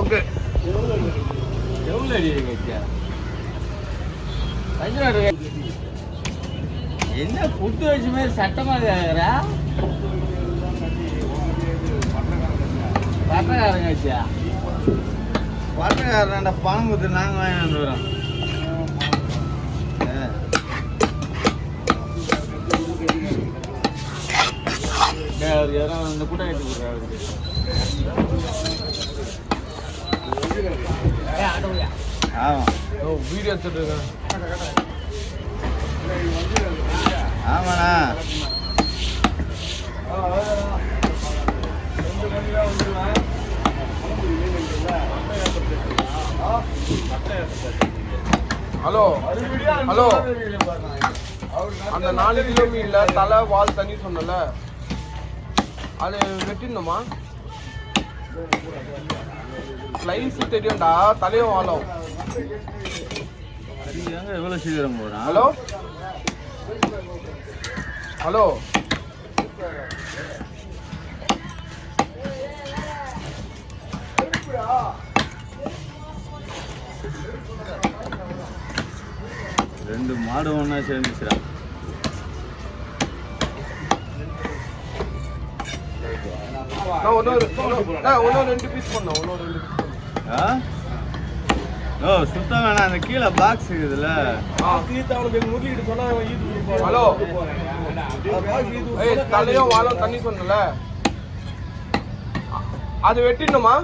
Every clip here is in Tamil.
ஓகே. எவ்வளோ அடி வச்சா என்ன புட்டு வச்ச மாதிரி சட்டமாக கேட்குறா? பட்டக்காரங்க வச்சா பட்டக்காரன் பணம் கொடுத்து நாங்கள் வாங்கி வந்துடுறோம். இந்த கூட்டம் எடுத்து கொடுக்குறாரு. ஆமாம் வீடியோ எடுத்துட்டு ஆமாண்ணா. ஹலோ ஹலோ, அந்த 4 கிலோ மீன்ல தலை வால் தண்ணி சொன்னல, அது வெட்டிடணுமா? ஸ்லைஸ் தெரியும்டா, தலையும் வாழும். எவ்வளோ சீக்கிரம் போகிறான்? ஹலோ ஹலோ, ரெண்டு மாடு ஒன்றா சேர்ந்துச்சுடா. இன்னொரு 2 பீஸ் பண்ணோம். இன்னொரு 2 பீஸ் பண்ணோம். ஓ சுத்தம் வேணாம், அந்த கீழே பாக்ஸ் இருக்குதுல்ல. ஹலோ, தலையும் வாழும் தண்ணி சொன்னல, அது வெட்டிடணுமா?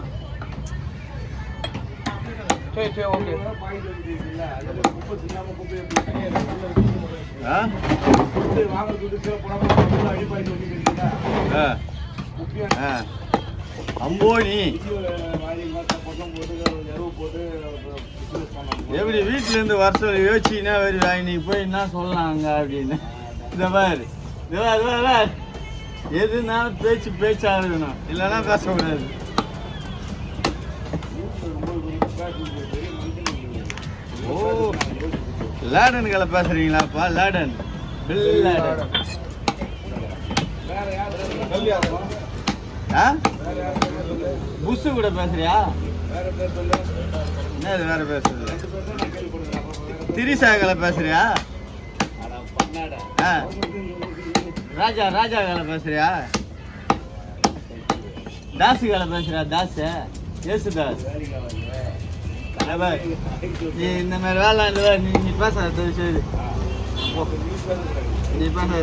சரி சரி ஓகே. அம்போனி எப்படி வீட்டுல இருந்து வருஷம் யோசிச்சுன்னா வருவா, இன்னைக்கு போய் என்ன சொல்லலாங்க அப்படின்னு. இந்த மாதிரி எதுனாலும் பேச்சா இருக்கணும், இல்லைன்னா பேசக்கூடாது. ஓ லேடன்களை பேசுறீங்களாப்பா? லேடன் புஷு கூட பேசுறியா? என்ன இது வேற பேசுறது? திரிசாக்களை பேசுறியா? ராஜாக்களை பேசுறியா? தாசுகளை பேசுறியா? தாஸ் ஏசுதாஸ். நீ இந்த மாதிரி வேலை நீ பேசாத, சரி நீ பேசாத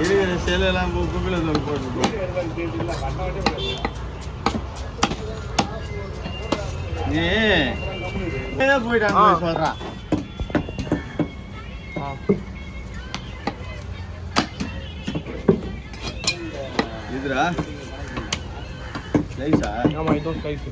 இருக்கிற செல்லாம் குப்பில போட்டு நீ போயிட்டாங்க சொல்றான். இதுரா ஸ்லைஸா? ஆமா இதோ ஸ்லைஸ்.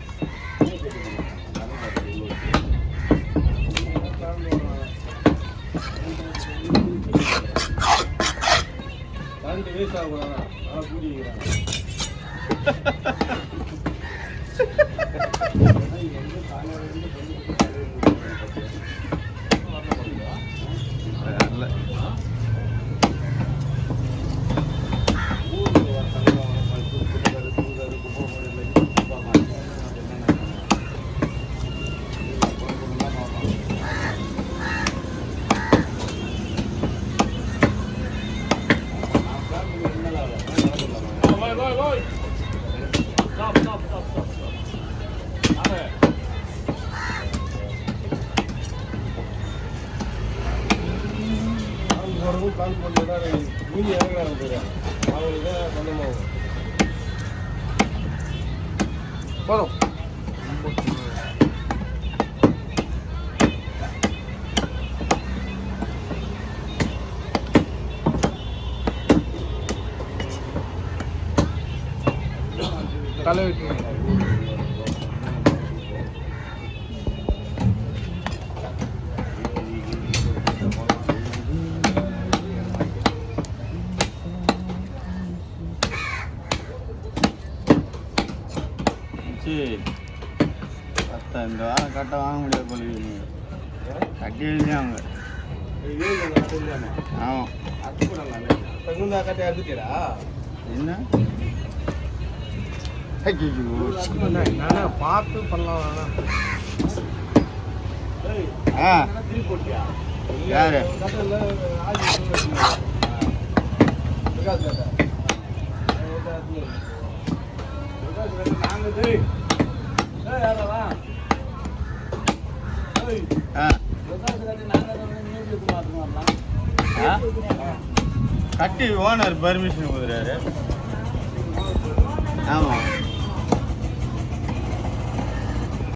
கால் பண்ணா மீதி இறங்குறாங்க பேர், அவங்களுக்கு தான் சொந்தமாகும். போதும். தலை வைக்கணும். இந்த வாரம் கட்ட வாங்க முடியாது போல கட்டி எழுதி அவங்க. ஆமாம் கட்டை அறுத்துட்டா என்ன நானே பார்த்து பண்ணலாம் வேணாம். ஆ யாரு கட்டி ஓனர் பர்மிஷன் கொடுக்குறாரு. ஆமாம்